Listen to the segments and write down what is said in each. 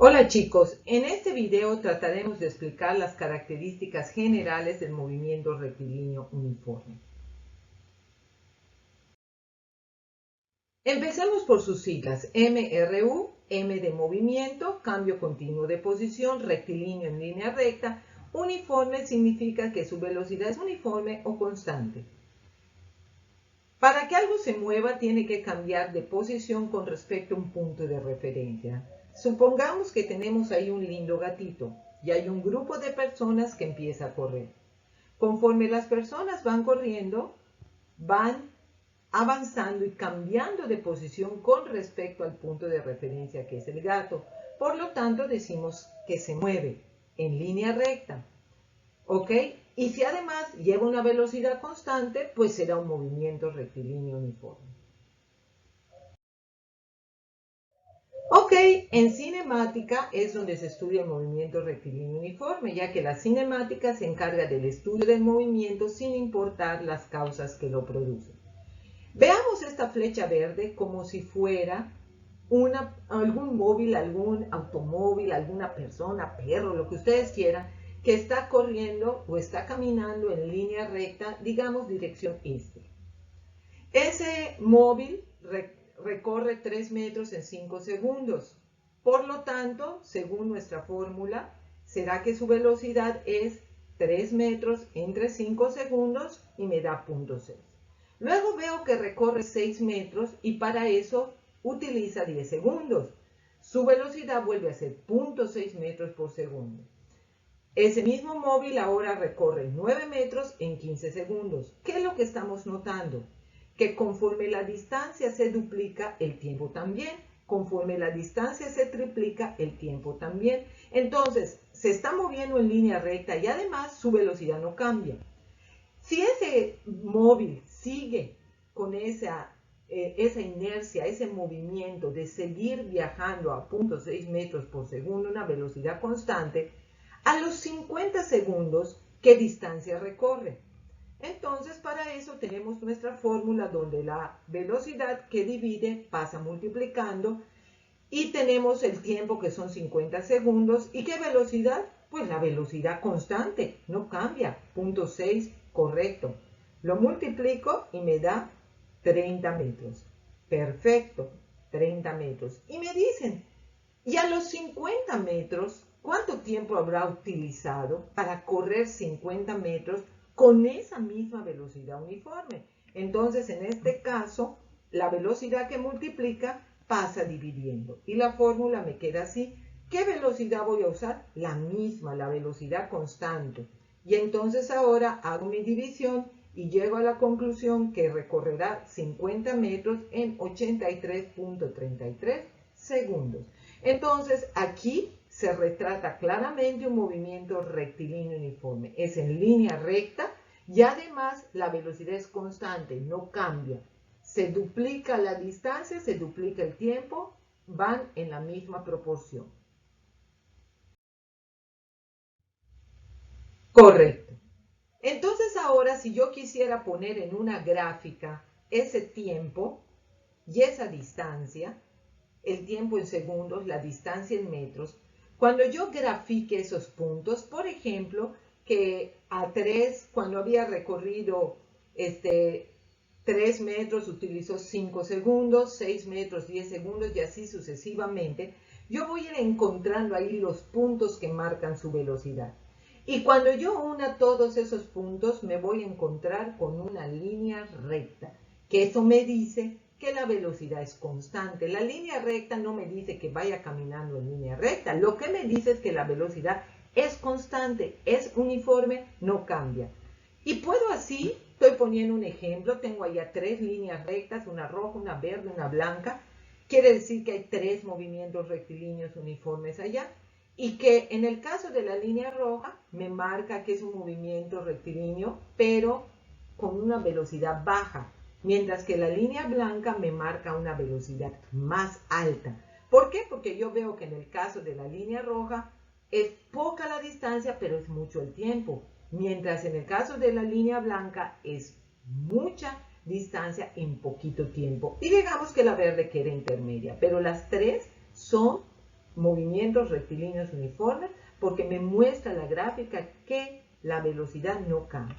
Hola chicos, en este video trataremos de explicar las características generales del movimiento rectilíneo uniforme. Empecemos por sus siglas, MRU, M de movimiento, cambio continuo de posición, rectilíneo en línea recta, uniforme significa que su velocidad es uniforme o constante. Para que algo se mueva tiene que cambiar de posición con respecto a un punto de referencia. Supongamos que tenemos ahí un lindo gatito y hay un grupo de personas que empieza a correr. Conforme las personas van corriendo, van avanzando y cambiando de posición con respecto al punto de referencia que es el gato. Por lo tanto, decimos que se mueve en línea recta. ¿Ok? Y si además lleva una velocidad constante, pues será un movimiento rectilíneo uniforme. Ok, en cinemática es donde se estudia el movimiento rectilíneo uniforme, ya que la cinemática se encarga del estudio del movimiento sin importar las causas que lo producen. Veamos esta flecha verde como si fuera algún móvil, algún automóvil, alguna persona, perro, lo que ustedes quieran, que está corriendo o está caminando en línea recta, digamos dirección este. Ese móvil recorre 3 metros en 5 segundos. Por lo tanto, según nuestra fórmula, será que su velocidad es 3 metros entre 5 segundos y me da 0.6. Luego veo que recorre 6 metros y para eso utiliza 10 segundos. Su velocidad vuelve a ser 0.6 metros por segundo. Ese mismo móvil ahora recorre 9 metros en 15 segundos. ¿Qué es lo que estamos notando? Que conforme la distancia se duplica, el tiempo también. Conforme la distancia se triplica, el tiempo también. Entonces, se está moviendo en línea recta y además su velocidad no cambia. Si ese móvil sigue con esa inercia, ese movimiento de seguir viajando a 0.6 metros por segundo, una velocidad constante, a los 50 segundos, ¿qué distancia recorre? Entonces, para eso tenemos nuestra fórmula donde la velocidad que divide pasa multiplicando y tenemos el tiempo que son 50 segundos. ¿Y qué velocidad? Pues la velocidad constante, no cambia, 0.6, correcto. Lo multiplico y me da 30 metros. Perfecto, 30 metros. Y me dicen, ¿y a los 50 metros cuánto tiempo habrá utilizado para correr 50 metros con esa misma velocidad uniforme? Entonces, en este caso, la velocidad que multiplica pasa dividiendo. Y la fórmula me queda así. ¿Qué velocidad voy a usar? La misma, la velocidad constante. Y entonces ahora hago mi división y llego a la conclusión que recorrerá 50 metros en 83.33 segundos. Entonces, aquí se retrata claramente un movimiento rectilíneo uniforme. Es en línea recta y además la velocidad es constante, no cambia. Se duplica la distancia, se duplica el tiempo, van en la misma proporción. Correcto. Entonces ahora, si yo quisiera poner en una gráfica ese tiempo y esa distancia, el tiempo en segundos, la distancia en metros, cuando yo grafique esos puntos, por ejemplo, que a 3, cuando había recorrido 3 metros, utilizó 5 segundos, 6 metros, 10 segundos y así sucesivamente, yo voy a ir encontrando ahí los puntos que marcan su velocidad. Y cuando yo una todos esos puntos, me voy a encontrar con una línea recta, que eso me dice que la velocidad es constante. La línea recta no me dice que vaya caminando en línea recta. Lo que me dice es que la velocidad es constante, es uniforme, no cambia. Y puedo así, estoy poniendo un ejemplo, tengo allá 3 líneas rectas, una roja, una verde, una blanca. Quiere decir que hay 3 movimientos rectilíneos uniformes allá. Y que en el caso de la línea roja me marca que es un movimiento rectilíneo, pero con una velocidad baja, mientras que la línea blanca me marca una velocidad más alta. ¿Por qué? Porque yo veo que en el caso de la línea roja es poca la distancia, pero es mucho el tiempo, mientras en el caso de la línea blanca es mucha distancia en poquito tiempo. Y digamos que la verde queda intermedia, pero las tres son movimientos rectilíneos uniformes porque me muestra la gráfica que la velocidad no cambia.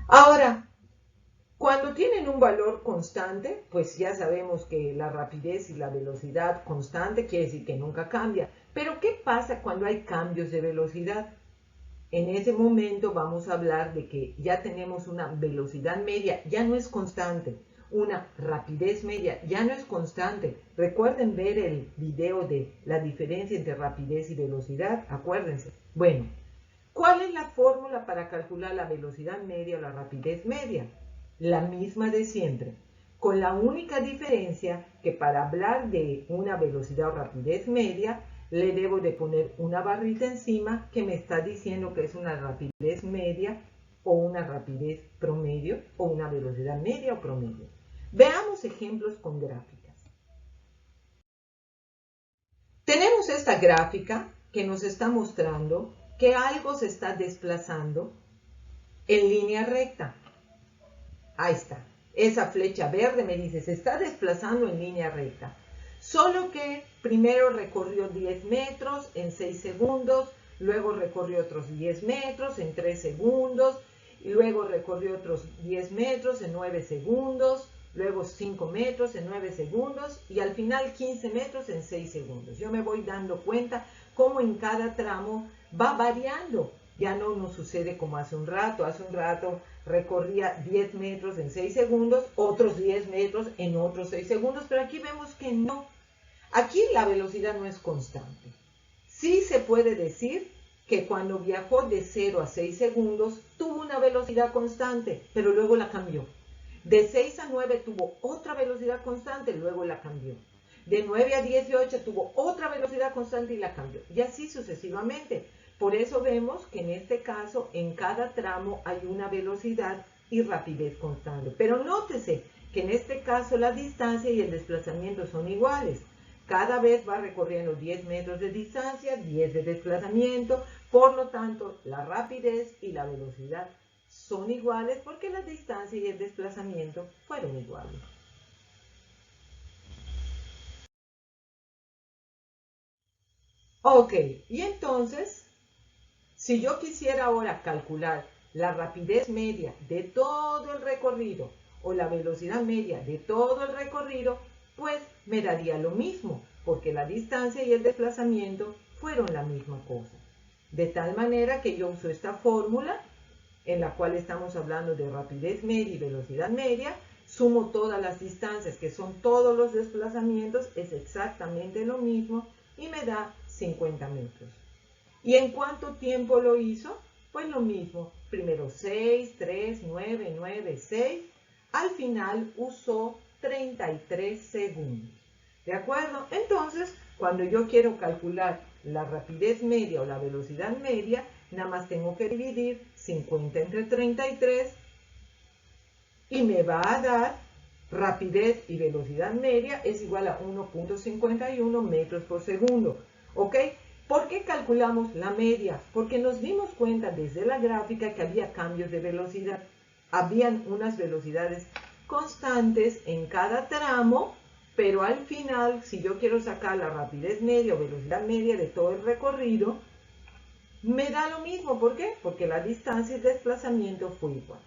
Ahora, cuando tienen un valor constante, pues ya sabemos que la rapidez y la velocidad constante quiere decir que nunca cambia. Pero ¿qué pasa cuando hay cambios de velocidad? En ese momento vamos a hablar de que ya tenemos una velocidad media, ya no es constante, una rapidez media, ya no es constante. Recuerden ver el video de la diferencia entre rapidez y velocidad, acuérdense. Bueno, ¿cuál es la fórmula para calcular la velocidad media o la rapidez media? La misma de siempre, con la única diferencia que para hablar de una velocidad o rapidez media, le debo de poner una barrita encima que me está diciendo que es una rapidez media o una rapidez promedio o una velocidad media o promedio. Veamos ejemplos con gráficas. Tenemos esta gráfica que nos está mostrando que algo se está desplazando en línea recta. Ahí está. Esa flecha verde me dice, se está desplazando en línea recta. Solo que primero recorrió 10 metros en 6 segundos, luego recorrió otros 10 metros en 3 segundos, y luego recorrió otros 10 metros en 9 segundos, luego 5 metros en 9 segundos y al final 15 metros en 6 segundos. Yo me voy dando cuenta cómo en cada tramo va variando. Ya no nos sucede como hace un rato. Hace un rato recorría 10 metros en 6 segundos, otros 10 metros en otros 6 segundos, pero aquí vemos que no. Aquí la velocidad no es constante. Sí se puede decir que cuando viajó de 0 a 6 segundos tuvo una velocidad constante, pero luego la cambió. De 6 a 9 tuvo otra velocidad constante, luego la cambió. De 9 a 18 tuvo otra velocidad constante y la cambió. Y así sucesivamente. Por eso vemos que en este caso, en cada tramo hay una velocidad y rapidez constante. Pero nótese que en este caso la distancia y el desplazamiento son iguales. Cada vez va recorriendo 10 metros de distancia, 10 de desplazamiento. Por lo tanto, la rapidez y la velocidad son iguales porque la distancia y el desplazamiento fueron iguales. Ok, y entonces, si yo quisiera ahora calcular la rapidez media de todo el recorrido o la velocidad media de todo el recorrido, pues me daría lo mismo, porque la distancia y el desplazamiento fueron la misma cosa. De tal manera que yo uso esta fórmula en la cual estamos hablando de rapidez media y velocidad media, sumo todas las distancias, que son todos los desplazamientos, es exactamente lo mismo y me da 50 metros. ¿Y en cuánto tiempo lo hizo? Pues lo mismo, primero 6, 3, 9, 9, 6, al final usó 33 segundos. ¿De acuerdo? Entonces, cuando yo quiero calcular la rapidez media o la velocidad media, nada más tengo que dividir 50 entre 33 y me va a dar rapidez y velocidad media es igual a 1.51 metros por segundo. ¿Ok? ¿Por qué calculamos la media? Porque nos dimos cuenta desde la gráfica que había cambios de velocidad. Habían unas velocidades constantes en cada tramo, pero al final, si yo quiero sacar la rapidez media o velocidad media de todo el recorrido, me da lo mismo. ¿Por qué? Porque la distancia y desplazamiento fue igual.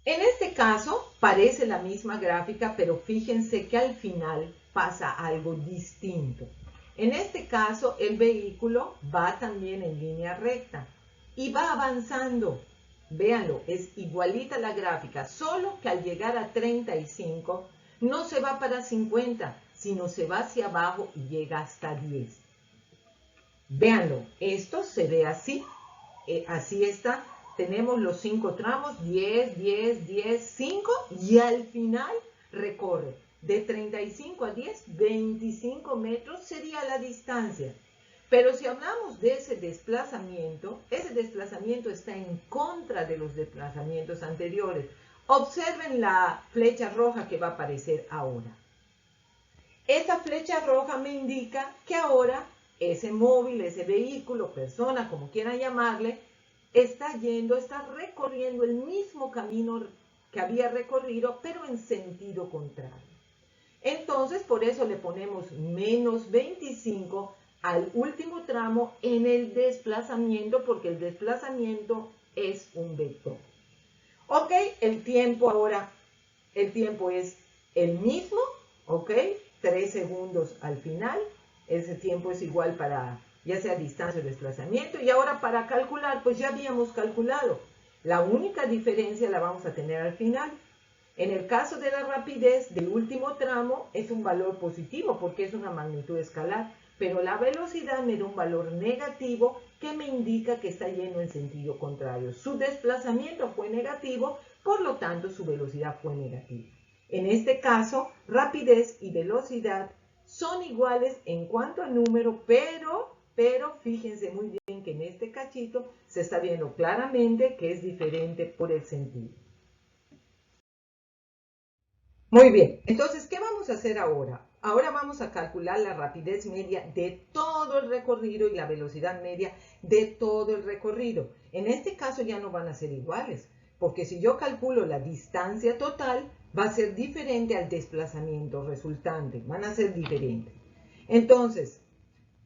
En este caso parece la misma gráfica, pero fíjense que al final pasa algo distinto. En este caso el vehículo va también en línea recta y va avanzando. Véanlo, es igualita la gráfica, solo que al llegar a 35 no se va para 50, sino se va hacia abajo y llega hasta 10. Véanlo, esto se ve así, así está. Tenemos los 5 tramos, 10, 10, 10, 5 y al final recorre de 35 a 10, 25 metros sería la distancia. Pero si hablamos de ese desplazamiento está en contra de los desplazamientos anteriores. Observen la flecha roja que va a aparecer ahora. Esta flecha roja me indica que ahora ese móvil, ese vehículo, persona, como quieran llamarle, está recorriendo el mismo camino que había recorrido, pero en sentido contrario. Entonces, por eso le ponemos menos 25 al último tramo en el desplazamiento, porque el desplazamiento es un vector. Ok, el tiempo ahora, el tiempo es el mismo, ok, 3 segundos al final, ese tiempo es igual para ya sea distancia o desplazamiento, y ahora para calcular, pues ya habíamos calculado, la única diferencia la vamos a tener al final. En el caso de la rapidez del último tramo es un valor positivo porque es una magnitud escalar, pero la velocidad me da un valor negativo que me indica que está yendo en sentido contrario. Su desplazamiento fue negativo, por lo tanto su velocidad fue negativa. En este caso, rapidez y velocidad son iguales en cuanto a número, pero fíjense muy bien que en este cachito se está viendo claramente que es diferente por el sentido. Muy bien, entonces, ¿qué vamos a hacer ahora? Ahora vamos a calcular la rapidez media de todo el recorrido y la velocidad media de todo el recorrido. En este caso ya no van a ser iguales, porque si yo calculo la distancia total, va a ser diferente al desplazamiento resultante, van a ser diferentes. Entonces,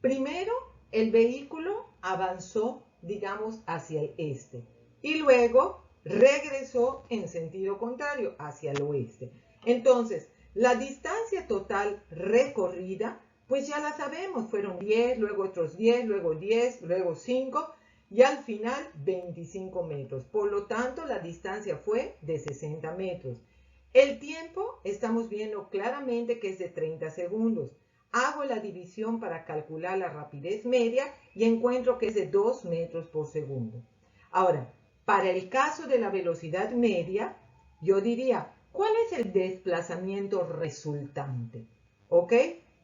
primero el vehículo avanzó, digamos, hacia el este y luego regresó en sentido contrario, hacia el oeste. Entonces, la distancia total recorrida, pues ya la sabemos, fueron 10, luego otros 10, luego 10, luego 5 y al final 25 metros. Por lo tanto, la distancia fue de 60 metros. El tiempo, estamos viendo claramente que es de 30 segundos. Hago la división para calcular la rapidez media y encuentro que es de 2 metros por segundo. Ahora, para el caso de la velocidad media, yo diría, ¿cuál es el desplazamiento resultante? ¿Ok?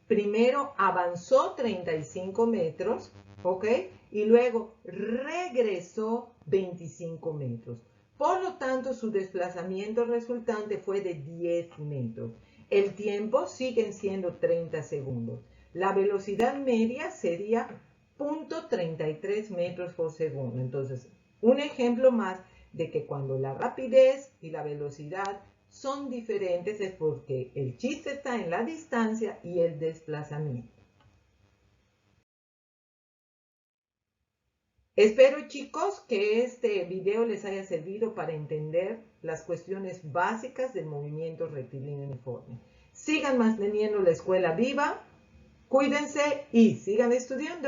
Primero avanzó 35 metros, ¿ok? Y luego regresó 25 metros. Por lo tanto, su desplazamiento resultante fue de 10 metros. El tiempo sigue siendo 30 segundos. La velocidad media sería 0.33 metros por segundo. Entonces, un ejemplo más de que cuando la rapidez y la velocidad son diferentes es porque el chiste está en la distancia y el desplazamiento. Espero, chicos, que este video les haya servido para entender las cuestiones básicas del movimiento rectilíneo uniforme. Sigan manteniendo la escuela viva, cuídense y sigan estudiando.